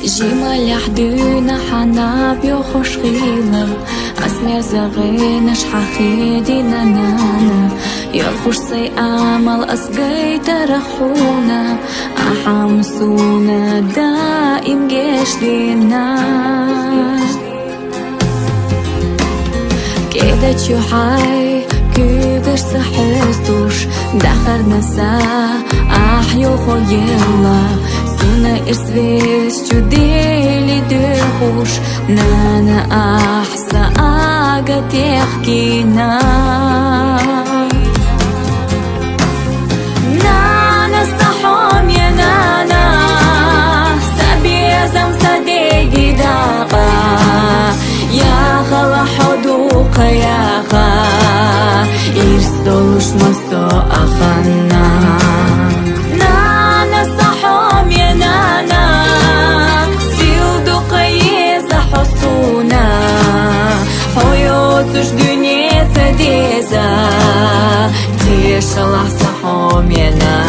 جمال حدونا حناب يو خوش غيلة أسمير زغينش حخيدنا نانا يالخوش سي أمل أسقي ترخونا أحمسونا دائم جيش دينا كده تشو حي كيغش سحستوش دخرنا سا أحيو خويلا سونا إرسويس شو ديلي دخوش نانا أحسا آقا تحكينا نانا استحوم يا نانا سابي زمسا ديجي داقا يا خلا حدوق يا خا إرسدولوش مسو أخنا نانا استحوم يا نانا سيلدو قيزة حصونا حيوتش دنيا تديزة تيش الله صحوم يا نانا